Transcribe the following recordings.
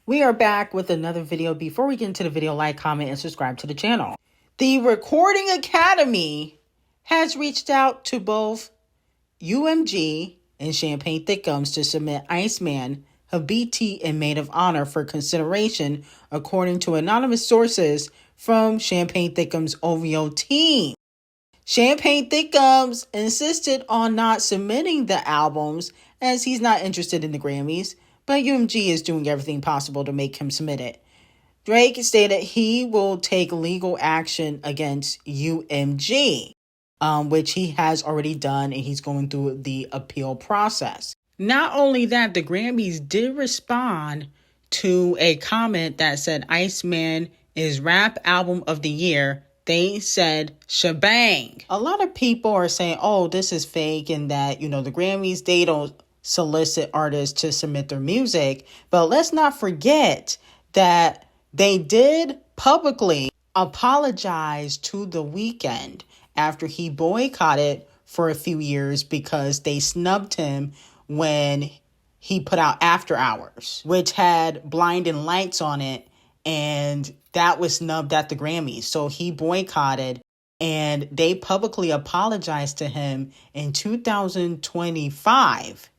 We are back with another video. Before we get into the video, like, comment, and subscribe to the channel. The Recording Academy has reached out to both UMG and Champagne Thickums to submit Iceman, Habiti, and Maid of Honor for consideration, according to anonymous sources from Champagne Thickums' OVO team. Champagne Thickums insisted on not submitting the albums as he's not interested in the Grammys, but UMG is doing everything possible to make him submit it. Drake stated he will take legal action against UMG, which he has already done, and he's going through the appeal process. Not only that, the Grammys did respond to a comment that said Iceman is Rap Album of the Year. They said shebang. A lot of people are saying, oh, this is fake, and that, the Grammys, they don't solicit artists to submit their music. But let's not forget that they did publicly apologize to The Weeknd after he boycotted for a few years because they snubbed him when he put out After Hours, which had Blinding Lights on it, and that was snubbed at the Grammys. So he boycotted, and they publicly apologized to him in 2025.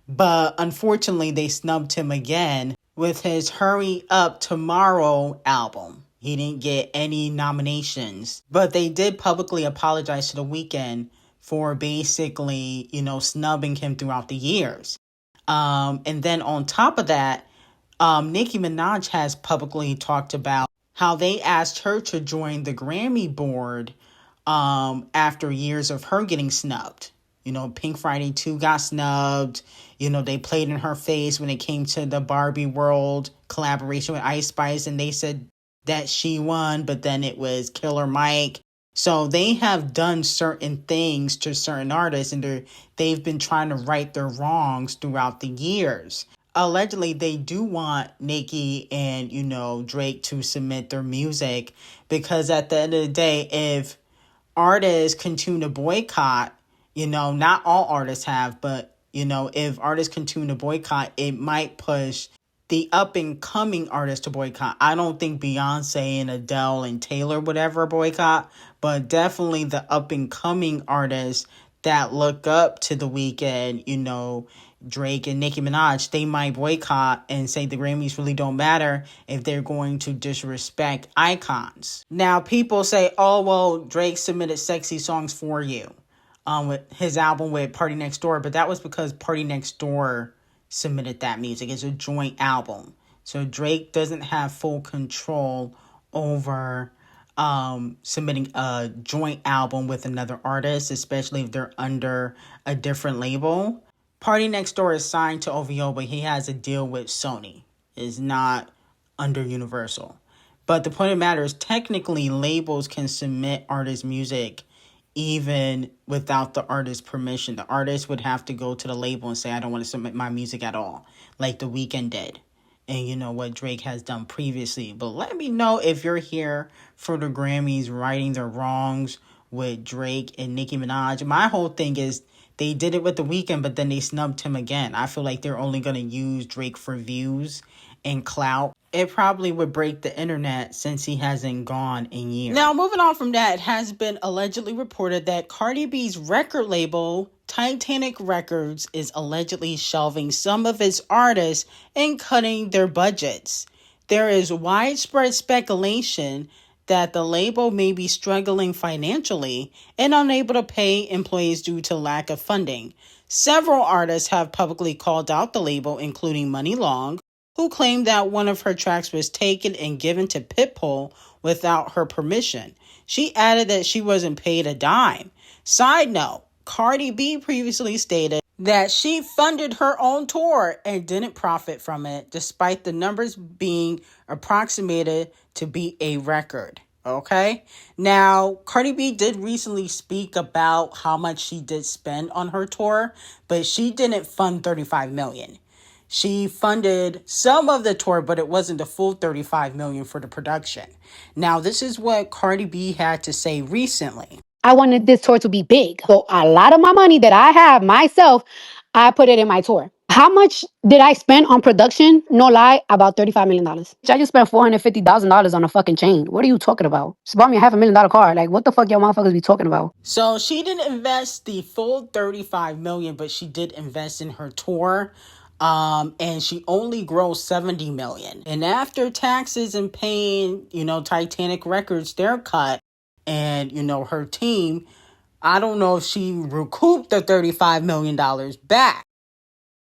But unfortunately, they snubbed him again with his Hurry Up Tomorrow album. He didn't get any nominations, but they did publicly apologize to The Weeknd for basically, snubbing him throughout the years. And then on top of that, Nicki Minaj has publicly talked about how they asked her to join the Grammy board after years of her getting snubbed. Pink Friday 2 got snubbed. They played in her face when it came to the Barbie World collaboration with Ice Spice, and they said that she won, but then it was Killer Mike. So they have done certain things to certain artists, and they've been trying to right their wrongs throughout the years. Allegedly, they do want Nicki and, Drake to submit their music, because at the end of the day, if artists continue to boycott, not all artists have, but, if artists continue to boycott, it might push the up-and-coming artists to boycott. I don't think Beyonce and Adele and Taylor would ever boycott, but definitely the up-and-coming artists that look up to The Weeknd, Drake and Nicki Minaj, they might boycott and say the Grammys really don't matter if they're going to disrespect icons. Now, people say, oh, well, Drake submitted Sexy Songs for You with his album with Party Next Door, but that was because Party Next Door submitted that music. It's a joint album. So Drake doesn't have full control over submitting a joint album with another artist, especially if they're under a different label. Party Next Door is signed to OVO, but he has a deal with Sony. It's not under Universal. But the point of the matter is, technically, labels can submit artist music even without the artist's permission. The artist would have to go to the label and say, I don't want to submit my music at all, like The Weeknd did. And what Drake has done previously. But let me know if you're here for the Grammys righting their wrongs with Drake and Nicki Minaj. My whole thing is, they did it with The Weeknd, but then they snubbed him again. I feel like they're only going to use Drake for views and clout. It probably would break the internet since he hasn't gone in years. Now, moving on from that, it has been allegedly reported that Cardi B's record label, Titanic Records, is allegedly shelving some of its artists and cutting their budgets. There is widespread speculation that the label may be struggling financially and unable to pay employees due to lack of funding. Several artists have publicly called out the label, including Money Long, who claimed that one of her tracks was taken and given to Pitbull without her permission. She added that she wasn't paid a dime. Side note, Cardi B previously stated that she funded her own tour and didn't profit from it, despite the numbers being approximated to be a record. Okay? Now, Cardi B did recently speak about how much she did spend on her tour, but she didn't fund $35 million. She funded some of the tour, but it wasn't the full $35 million for the production. Now, this is what Cardi B had to say recently. I wanted this tour to be big. So a lot of my money that I have myself, I put it in my tour. How much did I spend on production? No lie, about $35 million. I just spent $450,000 on a fucking chain. What are you talking about? She bought me a $500,000 car. Like, what the fuck y'all motherfuckers be talking about? So she didn't invest the full $35 million, but she did invest in her tour. And she only grossed $70 million. And after taxes and paying, Titanic Records their cut and, her team, I don't know if she recouped the $35 million back.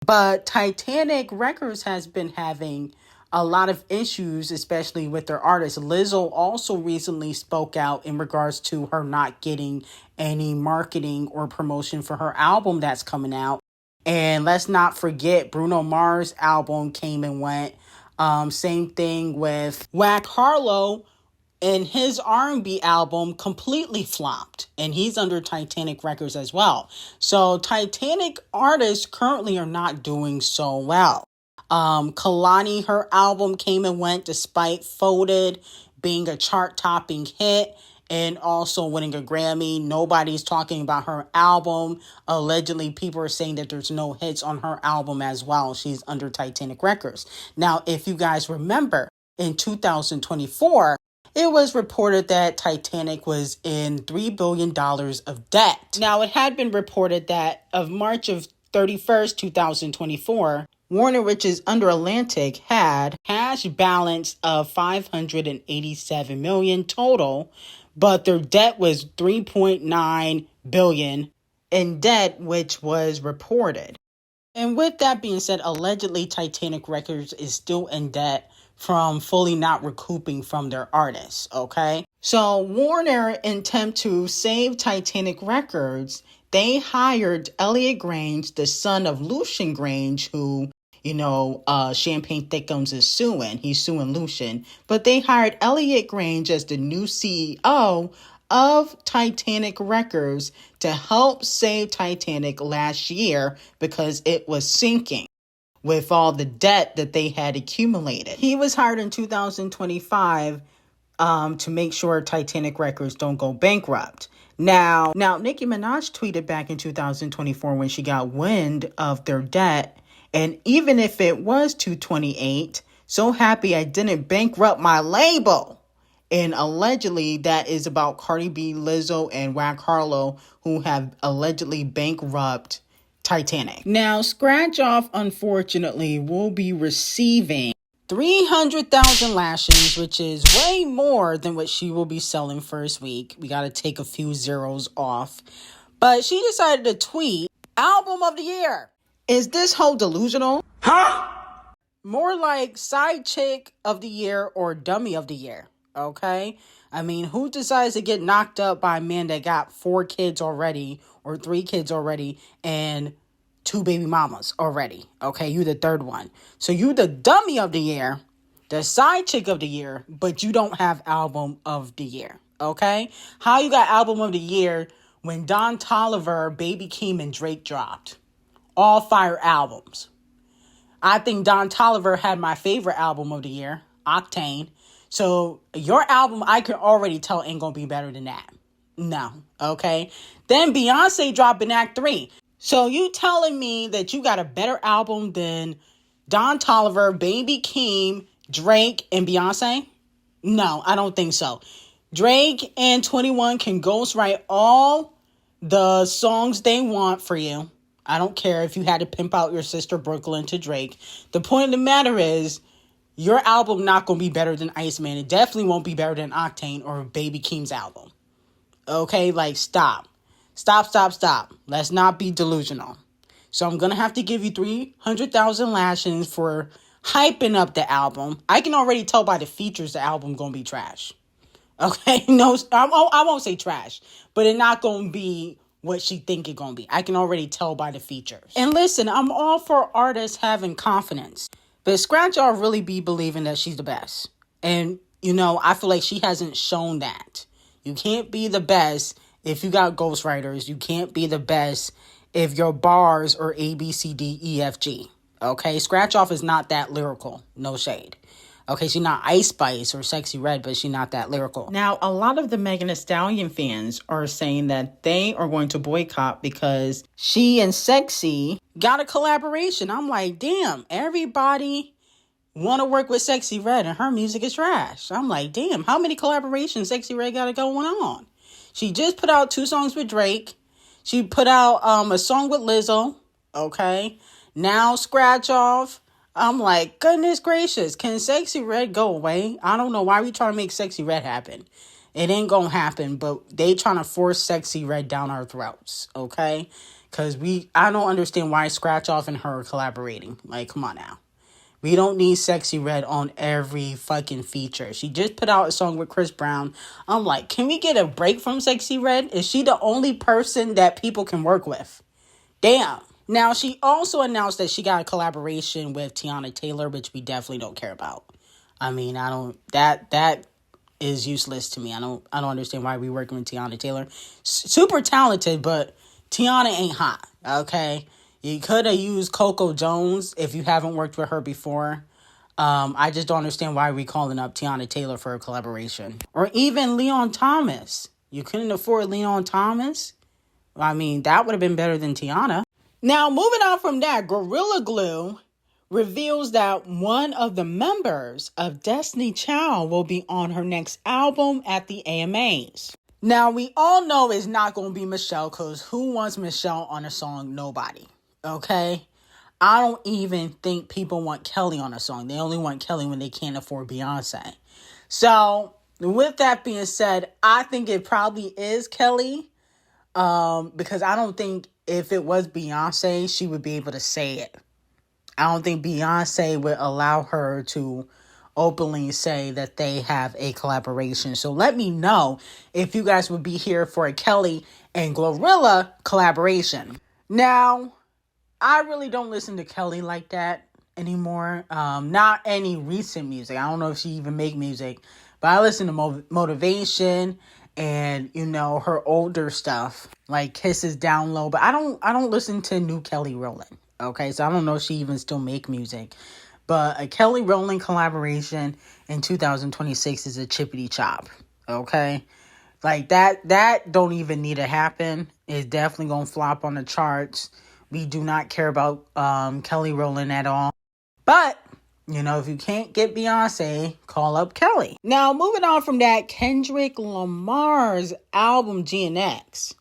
But Titanic Records has been having a lot of issues, especially with their artists. Lizzo also recently spoke out in regards to her not getting any marketing or promotion for her album that's coming out. And let's not forget, Bruno Mars' album came and went. Same thing with Wack Harlow. And his R&B album completely flopped. And he's under Titanic Records as well. So Titanic artists currently are not doing so well. Kalani, her album came and went despite Folded being a chart-topping hit and also winning a Grammy. Nobody's talking about her album. Allegedly, people are saying that there's no hits on her album as well. She's under Titanic Records. Now, if you guys remember, in 2024, it was reported that Titanic was in $3 billion of debt. Now, it had been reported that of March of 31st, 2024, Warner Rich's Under Atlantic had cash balance of $587 million total, but their debt was $3.9 billion in debt, which was reported. And with that being said, allegedly Titanic Records is still in debt from fully not recouping from their artists, okay? So Warner, in attempt to save Titanic Records, they hired Elliot Grange, the son of Lucian Grange, who, Champagne Thickums is suing. He's suing Lucian. But they hired Elliot Grange as the new CEO of Titanic Records to help save Titanic last year because it was sinking with all the debt that they had accumulated. He was hired in 2025 to make sure Titanic Records don't go bankrupt. Now, Nicki Minaj tweeted back in 2024 when she got wind of their debt, and even if it was 228, so happy I didn't bankrupt my label. And allegedly, that is about Cardi B, Lizzo, and Wack Harlow, who have allegedly bankrupted Titanic. Now, Scratch Off, unfortunately, will be receiving 300,000 lashes, which is way more than what she will be selling first week. We got to take a few zeros off. But she decided to tweet, Album of the Year. Is this whole delusional? Huh? More like Side Chick of the Year or Dummy of the Year. Okay? I mean, who decides to get knocked up by a man that got 4 kids already or 3 kids already and 2 baby mamas already? Okay, you the third one. So you the dummy of the year, the side chick of the year, but you don't have album of the year. Okay? How you got album of the year when Don Toliver, Baby Keem, and Drake dropped? All fire albums. I think Don Toliver had my favorite album of the year, Octane. So your album, I can already tell, ain't gonna be better than that. No, okay? Then Beyonce dropped in Act 3. So you telling me that you got a better album than Don Toliver, Baby Keem, Drake, and Beyonce? No, I don't think so. Drake and 21 can ghostwrite all the songs they want for you. I don't care if you had to pimp out your sister Brooklyn to Drake. The point of the matter is, your album not going to be better than Iceman. It definitely won't be better than Octane or Baby Keem's album. Okay, like, stop. Stop. Let's not be delusional. So I'm going to have to give you 300,000 lashes for hyping up the album. I can already tell by the features the album going to be trash. Okay, no, I won't say trash, but it's not going to be what she think it going to be. I can already tell by the features. And listen, I'm all for artists having confidence. But Scratch Off really be believing that she's the best. And, I feel like she hasn't shown that. You can't be the best if you got ghostwriters. You can't be the best if your bars are A, B, C, D, E, F, G. Okay? Scratch Off is not that lyrical. No shade. Okay, she's not Ice Spice or Sexy Red, but she's not that lyrical. Now, a lot of the Megan Thee Stallion fans are saying that they are going to boycott because she and Sexy got a collaboration. I'm like, damn, everybody want to work with Sexy Red and her music is trash. I'm like, damn, how many collaborations Sexy Red got going on? She just put out 2 songs with Drake. She put out a song with Lizzo. Okay, now Scratch Off. I'm like, goodness gracious, can Sexy Red go away? I don't know why we trying to make Sexy Red happen. It ain't gonna happen, but they trying to force Sexy Red down our throats, okay? Because I don't understand why Scratch Off and her are collaborating. Like, come on now. We don't need Sexy Red on every fucking feature. She just put out a song with Chris Brown. I'm like, can we get a break from Sexy Red? Is she the only person that people can work with? Damn. Now, she also announced that she got a collaboration with Teyana Taylor, which we definitely don't care about. I mean, that is useless to me. I don't understand why we working with Teyana Taylor. Super talented, but Teyana ain't hot, okay? You could have used Coco Jones if you haven't worked with her before. I just don't understand why we calling up Teyana Taylor for a collaboration. Or even Leon Thomas. You couldn't afford Leon Thomas? I mean, that would have been better than Teyana. Now, moving on from that, Gorilla Glue reveals that one of the members of Destiny Child will be on her next album at the AMAs. Now, we all know it's not going to be Michelle, because who wants Michelle on a song? Nobody. Okay? I don't even think people want Kelly on a song. They only want Kelly when they can't afford Beyonce. So, with that being said, I think it probably is Kelly. Because I don't think if it was Beyonce, she would be able to say it. I don't think Beyonce would allow her to openly say that they have a collaboration. So let me know if you guys would be here for a Kelly and Glorilla collaboration. Now, I really don't listen to Kelly like that anymore. Not any recent music. I don't know if she even make music, but I listen to Motivation and, you know, her older stuff like Kisses Down Low, but I don't listen to new Kelly Rowland. Okay, so I don't know if she even still make music, but a Kelly Rowland collaboration in 2026 is a chippity chop. Okay, like that don't even need to happen. It's definitely gonna flop on the charts. We do not care about Kelly Rowland at all. But you know, if you can't get Beyonce, call up Kelly. Now, moving on from that, Kendrick Lamar's album G0ING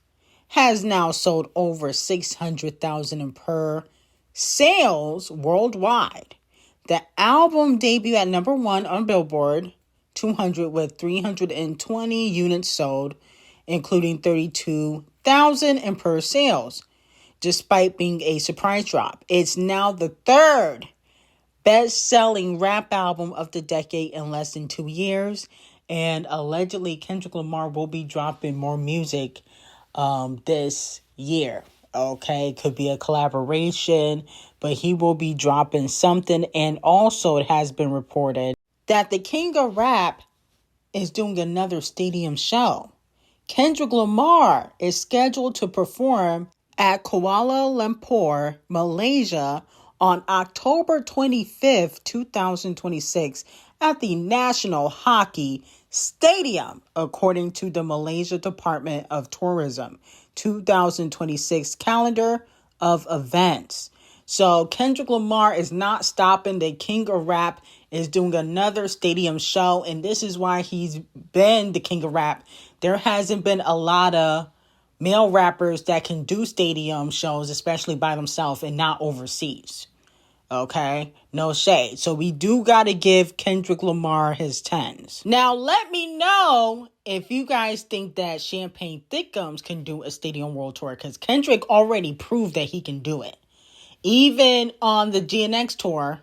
has now sold over 600,000 per sales worldwide. The album debuted at number 1 on Billboard 200 with 320 units sold, including 32,000 in per sales, despite being a surprise drop. It's now the 3rd best-selling rap album of the decade in less than 2 years. And allegedly, Kendrick Lamar will be dropping more music this year. Okay, could be a collaboration, but he will be dropping something. And also, it has been reported that the King of Rap is doing another stadium show. Kendrick Lamar is scheduled to perform at Kuala Lumpur, Malaysia, on October 25th, 2026, at the National Hockey Stadium, according to the Malaysia Department of Tourism 2026 calendar of events. So Kendrick Lamar is not stopping. The King of Rap is doing another stadium show, and this is why he's been the King of Rap. There hasn't been a lot of male rappers that can do stadium shows, especially by themselves and not overseas. Okay, no shade. So we do got to give Kendrick Lamar his 10s. Now, let me know if you guys think that Champagne Thick Gums can do a stadium world tour, because Kendrick already proved that he can do it. Even on the G0ING tour,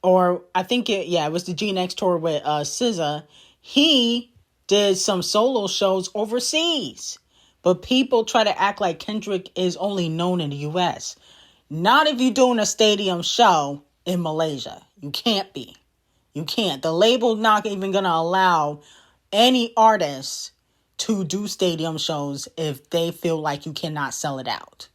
or I think it was the G0ING tour with SZA, he did some solo shows overseas. But people try to act like Kendrick is only known in the U.S. Not if you're doing a stadium show in Malaysia. You can't be. You can't. The label's not even going to allow any artists to do stadium shows if they feel like you cannot sell it out.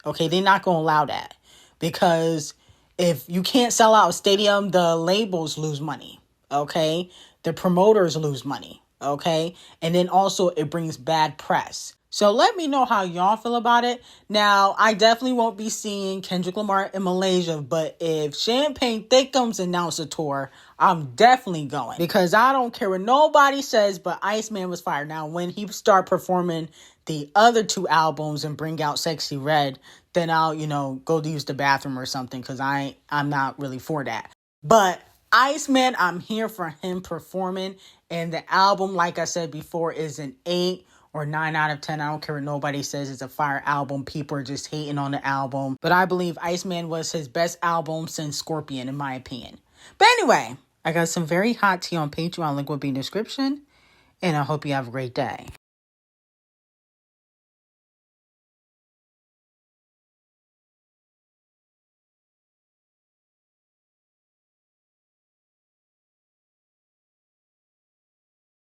Okay, they're not going to allow that. Because if you can't sell out a stadium, the labels lose money. okay? The promoters lose money, okay? And then also it brings bad press. So let me know how y'all feel about it. Now, I definitely won't be seeing Kendrick Lamar in Malaysia, but if Champagne Thickums announce a tour, I'm definitely going. Because I don't care what nobody says, but Iceman was fired. Now, when he start performing the other 2 albums and bring out Sexy Red, then I'll, go to use the bathroom or something, because I'm not really for that. But Iceman, I'm here for him performing. And the album, like I said before, is an 8 or 9 out of 10. I don't care what nobody says. It's a fire album. People are just hating on the album. But I believe Iceman was his best album since Scorpion, in my opinion. But anyway, I got some very hot tea on Patreon. Link will be in the description. And I hope you have a great day.